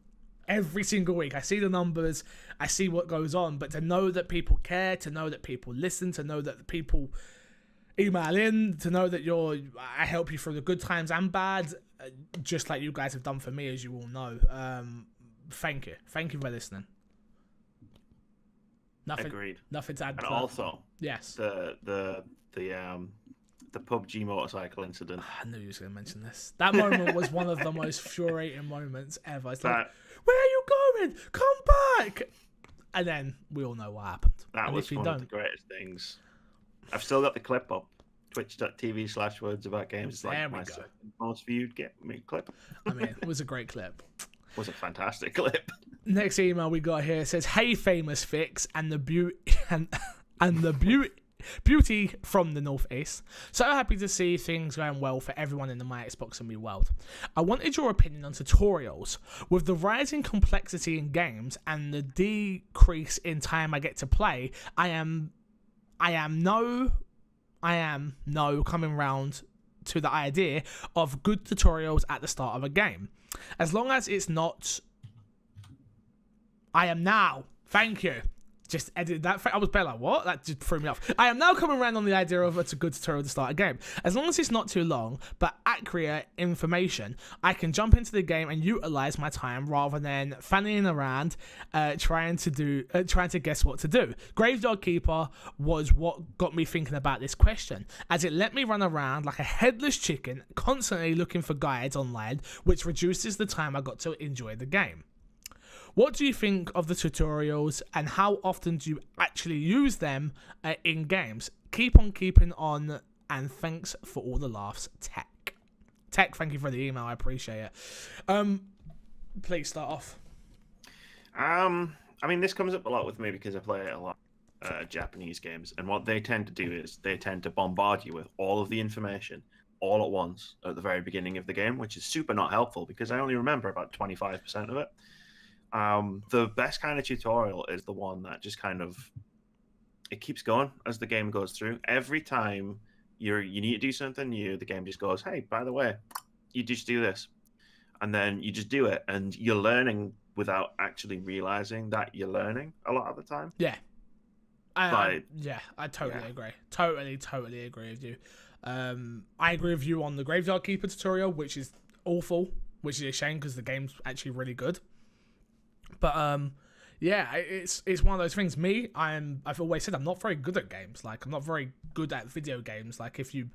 A: every single week. I see the numbers, I see what goes on, but to know that people care, to know that people listen, to know that people email in, to know that I help you through the good times and bad, just like you guys have done for me, as you all know. Thank you for listening.
B: Agreed.
A: Nothing to add.
B: And also,
A: yes,
B: the PUBG motorcycle incident.
A: I knew you was going to mention this. That moment was one of the most infuriating moments ever. It's like, where are you going? Come back! And then we all know what happened.
B: That was one of the greatest things. I've still got the clip up. Twitch.tv/words about games. It's like my second most viewed clip.
A: I mean, it was a great clip.
B: It was a fantastic clip.
A: Next email we got here says, "Hey, famous Fix and the beauty and the beauty from the Northeast. So happy to see things going well for everyone in the My Xbox and Me world. I wanted your opinion on tutorials. With the rising complexity in games and the decrease in time I get to play, I am coming round to the idea of good tutorials at the start of a game. As long as it's not... I am now. Thank you. Just edited that. I was better like, what? That just threw me off. I am now coming around on the idea of it's a good tutorial to start a game. As long as it's not too long, but accurate information, I can jump into the game and utilize my time rather than fanning around, trying to guess what to do. Graveyard Keeper was what got me thinking about this question, as it let me run around like a headless chicken, constantly looking for guides online, which reduces the time I got to enjoy the game. What do you think of the tutorials, and how often do you actually use them in games? Keep on keeping on, and thanks for all the laughs, Tech. Tech, thank you for the email. I appreciate it. Please start off.
B: I mean, this comes up a lot with me because I play a lot of Japanese games, and what they tend to do is they tend to bombard you with all of the information all at once at the very beginning of the game, which is super not helpful because I only remember about 25% of it. The best kind of tutorial is the one that just kind of, it keeps going as the game goes through. Every time you need to do something new, the game just goes, hey, by the way, you just do this. And then you just do it, and you're learning without actually realizing that you're learning a lot of the time.
A: Yeah. I totally agree. Totally agree with you. I agree with you on the Graveyard Keeper tutorial, which is awful, which is a shame because the game's actually really good. But yeah, it's one of those things. I've always said I'm not very good at games. Like, I'm not very good at video games. Like, if you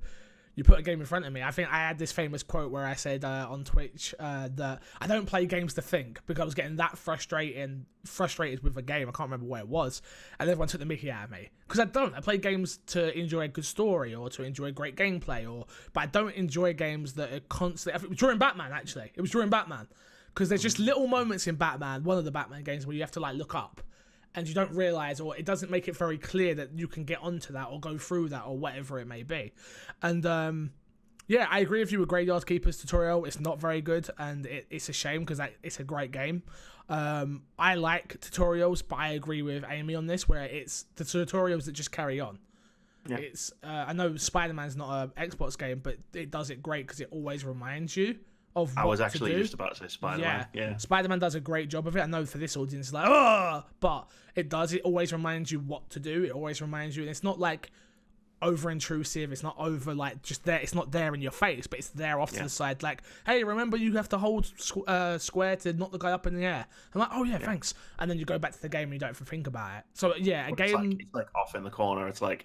A: put a game in front of me, I think I had this famous quote where I said on Twitch that I don't play games to think, because I was getting that frustrated with a game. I can't remember where it was, and everyone took the mickey out of me because I don't. I play games to enjoy a good story or to enjoy great gameplay, but I don't enjoy games that are constantly. During Batman, actually, it was during Batman. Because there's just little moments in Batman, one of the Batman games, where you have to like look up, and you don't realize, or it doesn't make it very clear that you can get onto that or go through that or whatever it may be. And Yeah, I agree with you with Graveyard Keeper's tutorial. It's not very good, and it's a shame because it's a great game. I like tutorials, but I agree with Amy on this, where it's the tutorials that just carry on. Yeah. It's I know Spider-Man's not an Xbox game, but it does it great because it always reminds you of what to do.
B: I was actually just about to say Spider-Man. Yeah.
A: Spider-Man does a great job of it. I know for this audience, it's like, oh, but it does. It always reminds you what to do. It always reminds you, and it's not like over intrusive. It's not over like just there. It's not there in your face, but it's there off to the side. Like, hey, remember you have to hold square to knock the guy up in the air. I'm like, oh yeah, thanks. And then you go back to the game and you don't even think about it. So yeah, a game.
B: It's like off in the corner. It's like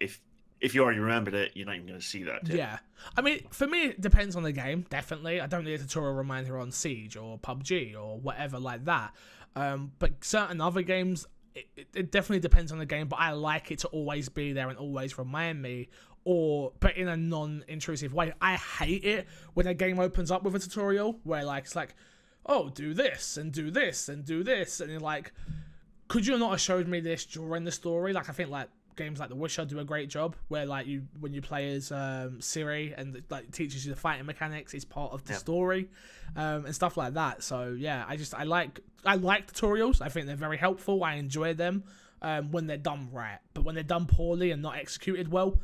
B: if you already remembered it, you're not even going to see that.
A: Yeah. I mean, for me, it depends on the game, definitely. I don't need a tutorial reminder on Siege or PUBG or whatever like that. But certain other games, it definitely depends on the game, but I like it to always be there and always remind me, but in a non-intrusive way. I hate it when a game opens up with a tutorial where like it's like, oh, do this and do this and do this. And you're like, could you not have showed me this during the story? Like, I think like games like The Witcher do a great job where like when you play as Ciri and like it teaches you the fighting mechanics, it's part of the story and stuff like that. So yeah, I like tutorials. I think they're very helpful. I enjoy them when they're done right, but when they're done poorly and not executed well,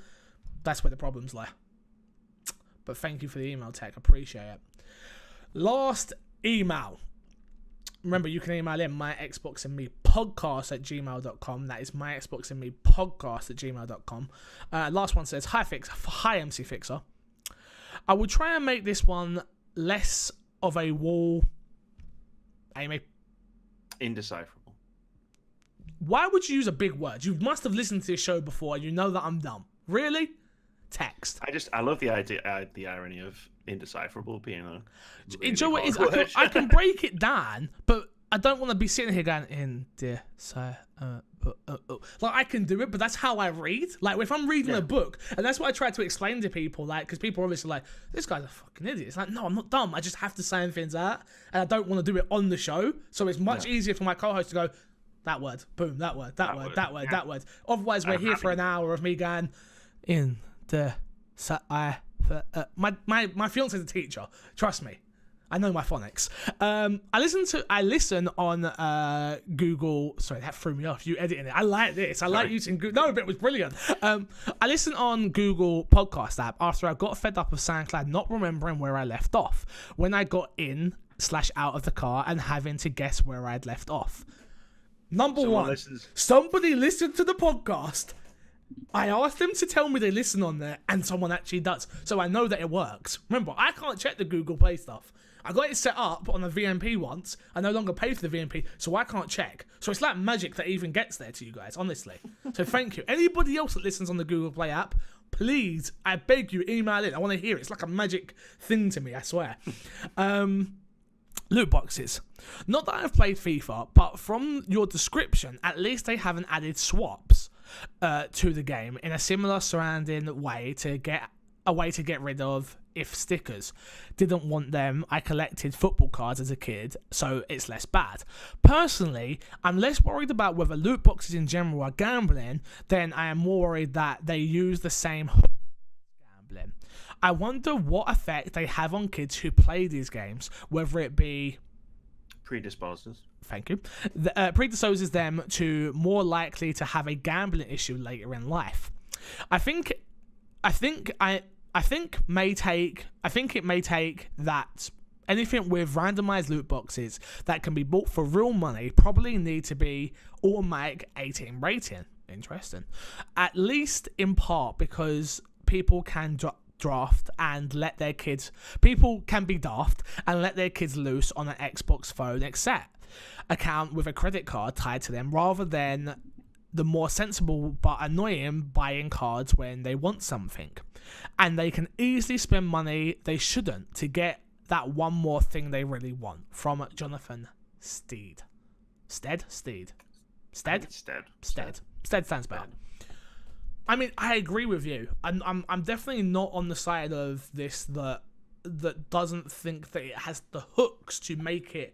A: that's where the problems lie. But thank you for the email, Tech. Appreciate it. Last email. Remember, you can email in myxboxandmepodcast@gmail.com. That is myxboxandmepodcast@gmail.com. Last one says, Hi MC Fixer. I will try and make this one less of a wall. Amy?
B: Indecipherable.
A: Why would you use a big word? You must have listened to this show before. You know that I'm dumb. Really? Text.
B: I love the idea, the irony of indecipherable being a.
A: Really, you know what it is? I can break it down, but I don't want to be sitting here going like I can do it, but that's how I read. Like if I'm reading a book, and that's what I try to explain to people, like because people are obviously like, this guy's a fucking idiot. It's like, no, I'm not dumb. I just have to sound things out, and I don't want to do it on the show. So it's much easier for my co-host to go, that word, boom, that word. Otherwise, we're here for an hour of me going in the my fiance is a teacher. Trust me, I know my phonics. I listen on Google. Sorry, that threw me off. You editing it? I like this. I like using Google. No, but it was brilliant. I listen on Google Podcast app after I got fed up of SoundCloud not remembering where I left off when I got in/out of the car and having to guess where I'd left off. Somebody listened to the podcast. I asked them to tell me they listen on there, and someone actually does. So I know that it works. Remember, I can't check the Google Play stuff. I got it set up on a VMP once. I no longer pay for the VMP, so I can't check. So it's like magic that even gets there to you guys, honestly. So thank you. Anybody else that listens on the Google Play app, please, I beg you, email in. I want to hear it. It's like a magic thing to me, I swear. Loot boxes. Not that I've played FIFA, but from your description, at least they haven't added swaps to the game in a similar surrounding way to get rid of if stickers. Didn't want them. I collected football cards as a kid, so it's less bad. Personally, I'm less worried about whether loot boxes in general are gambling than I am more worried that they use the same hook as gambling. I wonder what effect they have on kids who play these games, whether it be
B: predisposes.
A: Thank you. Predisposes them to more likely to have a gambling issue later in life. I think it may take that anything with randomized loot boxes that can be bought for real money probably need to be automatic 18 rating. Interesting. At least in part because people can draft and let their kids. People can be daft and let their kids loose on an Xbox phone account with a credit card tied to them, rather than the more sensible but annoying buying cards when they want something. And they can easily spend money they shouldn't to get that one more thing they really want. From Jonathan Steed. Stead sounds better. I mean, I agree with you. I'm definitely not on the side of this that doesn't think that it has the hooks to make it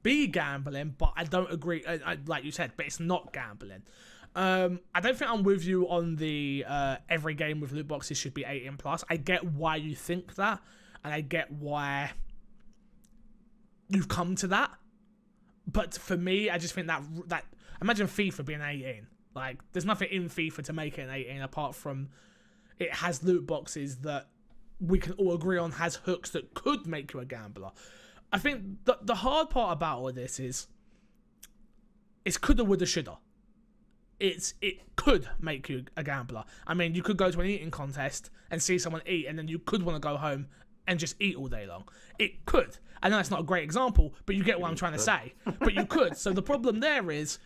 A: be gambling, but I don't agree. Like you said, but it's not gambling. I don't think I'm with you on the every game with loot boxes should be 18 plus. I get why you think that, and I get why you've come to that. But for me, I just think that imagine FIFA being 18. Like, there's nothing in FIFA to make it an 18 apart from it has loot boxes that we can all agree on has hooks that could make you a gambler. I think the hard part about all this is it's coulda, woulda, shoulda. It could make you a gambler. I mean, you could go to an eating contest and see someone eat, and then you could want to go home and just eat all day long. It could. I know that's not a great example, but you get what I'm trying to say. But you could. So the problem there is,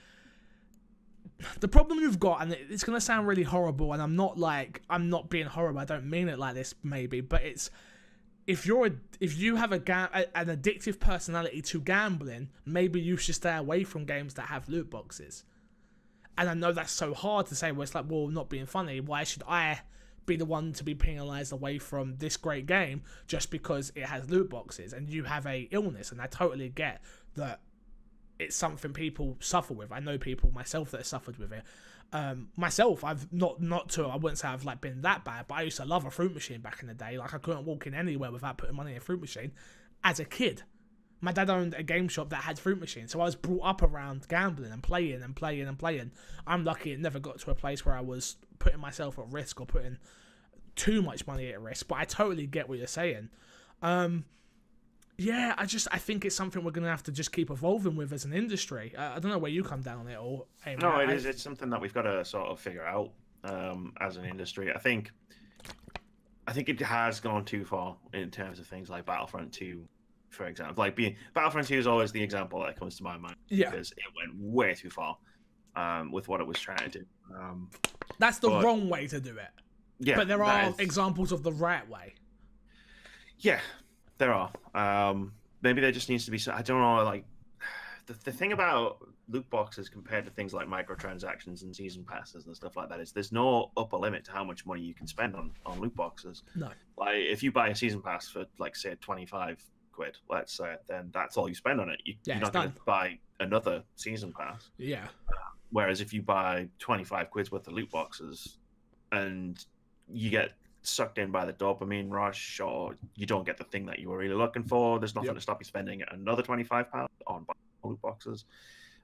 A: the problem you've got, and it's going to sound really horrible, and I'm not being horrible, I don't mean it like this maybe, but it's, if you have an addictive personality to gambling, maybe you should stay away from games that have loot boxes. And I know that's so hard to say, well, it's like, well, not being funny, why should I be the one to be penalised away from this great game just because it has loot boxes and you have a illness? And I totally get that it's something people suffer with. I know people myself that have suffered with it. Myself, I've I wouldn't say I've like been that bad, but I used to love a fruit machine back in the day. Like, I couldn't walk in anywhere without putting money in a fruit machine as a kid. My dad owned a game shop that had fruit machines, so I was brought up around gambling and playing and playing and playing. I'm lucky it never got to a place where I was putting myself at risk or putting too much money at risk, but I totally get what you're saying. Yeah, I think it's something we're going to have to just keep evolving with as an industry. I don't know where you come down on it or... Hey,
B: no, it is. It's something that we've got to sort of figure out as an industry. I think it has gone too far in terms of things like Battlefront 2, for example. Like, Battlefront 2 is always the example that comes to my mind.
A: Yeah.
B: Because it went way too far with what it was trying to do.
A: That's the wrong way to do it.
B: Yeah,
A: but there are examples of the right way.
B: Yeah, there are. Maybe there just needs to be... I don't know, like... The thing about loot boxes compared to things like microtransactions and season passes and stuff like that is there's no upper limit to how much money you can spend on loot boxes.
A: No.
B: Like, if you buy a season pass for, like, say, 25 quid, let's say, then that's all you spend on it. You're not going to buy another season pass.
A: Yeah.
B: Whereas if you buy 25 quid's worth of loot boxes and you get sucked in by the dopamine rush, or you don't get the thing that you were really looking for, there's nothing to stop you spending another £25 on loot boxes,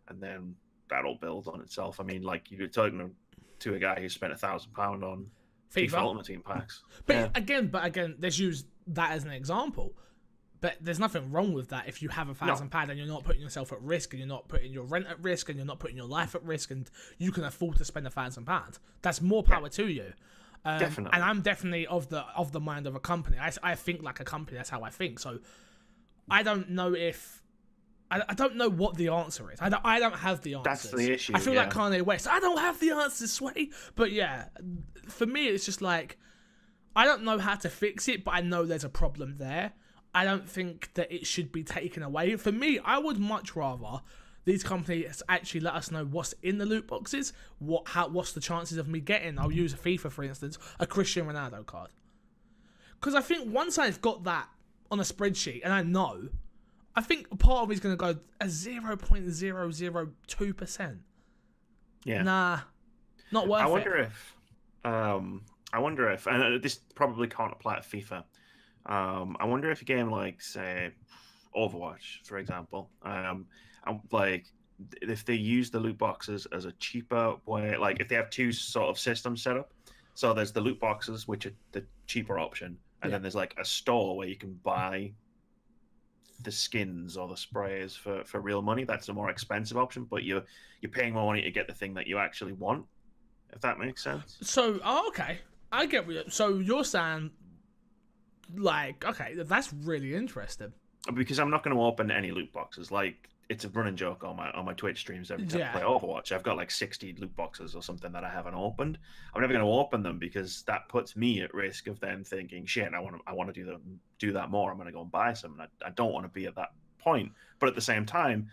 B: and then that'll build on itself. I mean, like, you're talking to a guy who spent £1,000 on FIFA Ultimate Team packs.
A: But again, let's use that as an example. But there's nothing wrong with that if you have £1,000 and you're not putting yourself at risk, and you're not putting your rent at risk, and you're not putting your life at risk, and you can afford to spend £1,000. That's more power to you.
B: Definitely.
A: And I'm definitely of the mind of a company. I think like a company. That's how I think. So I don't know if I don't know what the answer is. I don't have the answers.
B: That's the issue.
A: I feel like Kanye West. I don't have the answers, Sway. But yeah, for me, it's just like, I don't know how to fix it, but I know there's a problem there. I don't think that it should be taken away. For me, I would much rather these companies actually let us know what's in the loot boxes, what's the chances of me getting, I'll use a FIFA for instance, a Cristiano Ronaldo card. Because I think once I've got that on a spreadsheet and I know, I think part of me is going to go a 0.002%.
B: Yeah.
A: Nah, not worth it.
B: I wonder if, and this probably can't apply to FIFA, I wonder if a game like, say, Overwatch, for example, like, if they use the loot boxes as a cheaper way, like if they have two sort of systems set up, so there's the loot boxes, which are the cheaper option, and then there's like a store where you can buy the skins or the sprays for real money. That's a more expensive option, but you're paying more money to get the thing that you actually want, if that makes sense.
A: So, okay, I get what so you're saying, like, okay, that's really interesting.
B: Because I'm not going to open any loot boxes. Like, it's a running joke on my Twitch streams every time I play Overwatch. I've got like 60 loot boxes or something that I haven't opened. I'm never going to open them because that puts me at risk of them thinking, shit, I want to do that more. I'm going to go and buy some. And I don't want to be at that point. But at the same time,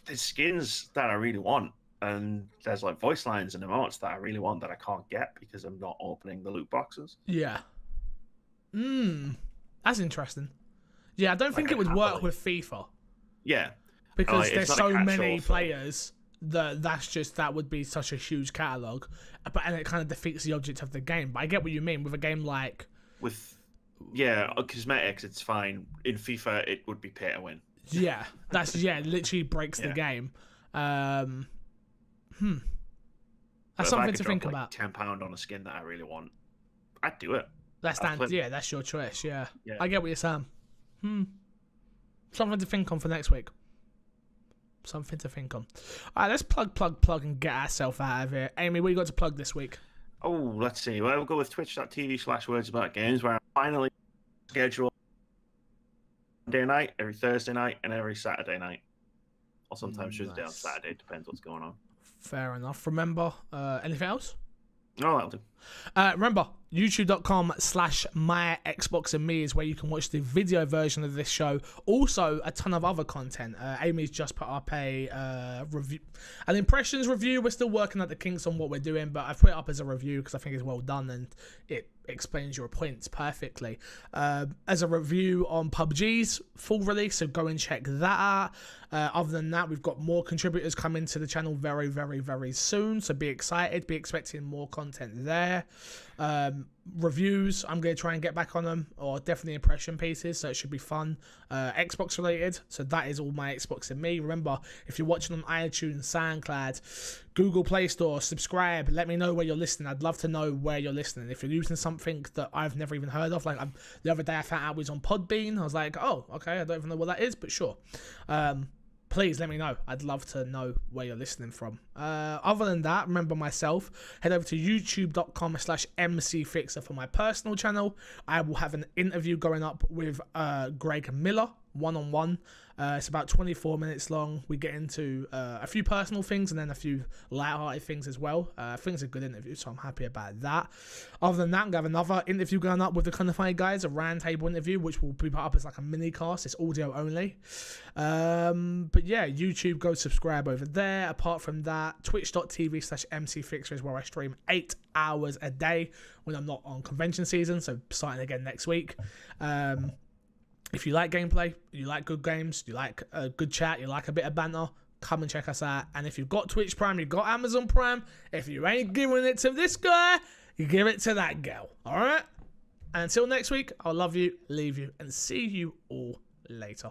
B: there's skins that I really want, and there's like voice lines and emotes that I really want that I can't get because I'm not opening the loot boxes.
A: Yeah. That's interesting. Yeah, I don't think it would work with FIFA.
B: Yeah.
A: Because there's so many players that would be such a huge catalog, and it kind of defeats the object of the game. But I get what you mean with a game like
B: cosmetics, it's fine. In FIFA, it would be pay to win.
A: Yeah, it literally breaks the game. That's something to think about.
B: £10 on a skin that I really want, I'd do it.
A: That's your choice. Yeah, I get what you're saying. Something to think on for next week. Something to think on. All right, let's plug and get ourselves out of here. Amy, what you got to plug this week?
B: Oh, let's see. Well, we'll go with twitch.tv/wordsaboutgames, where I finally schedule Monday night, every Thursday night, and every Saturday night. Or sometimes Tuesday on Saturday. Depends what's going on.
A: Fair enough. Remember, anything else?
B: No, that'll do.
A: Remember, youtube.com/myxboxandme is where you can watch the video version of this show. Also, a ton of other content. Amy's just put up an impressions review. We're still working at the kinks on what we're doing, but I've put it up as a review because I think it's well done and it explains your points perfectly. As a review on PUBG's full release, so go and check that out. Other than that, we've got more contributors coming to the channel very, very, very soon, so be excited, be expecting more content there. Reviews, I'm going to try and get back on them, or definitely impression pieces, so it should be fun. Xbox related, so that is all my Xbox and me. Remember, if you're watching on iTunes, SoundCloud, Google Play Store, subscribe, let me know where you're listening. I'd love to know where you're listening. If you're using something that I've never even heard of, like the other day I found out I was on Podbean, I was like, oh, okay, I don't even know what that is, but sure. Please let me know. I'd love to know where you're listening from. Other than that, remember myself, head over to youtube.com/mcfixer for my personal channel. I will have an interview going up with Greg Miller, one-on-one. It's about 24 minutes long. We get into a few personal things and then a few light-hearted things as well. I think it's a good interview, so I'm happy about that. Other than that, I'm going to have another interview going up with the Kind of Funny guys, a roundtable interview, which will be put up as like a mini cast. It's audio only. But yeah, YouTube, go subscribe over there. Apart from that, twitch.tv/mcfixer is where I stream 8 hours a day when I'm not on convention season, so starting again next week. If you like gameplay, you like good games, you like a good chat, you like a bit of banter, come and check us out. And if you've got Twitch Prime, you've got Amazon Prime, if you ain't giving it to this guy, you give it to that girl. All right? And until next week, I'll love you, leave you, and see you all later.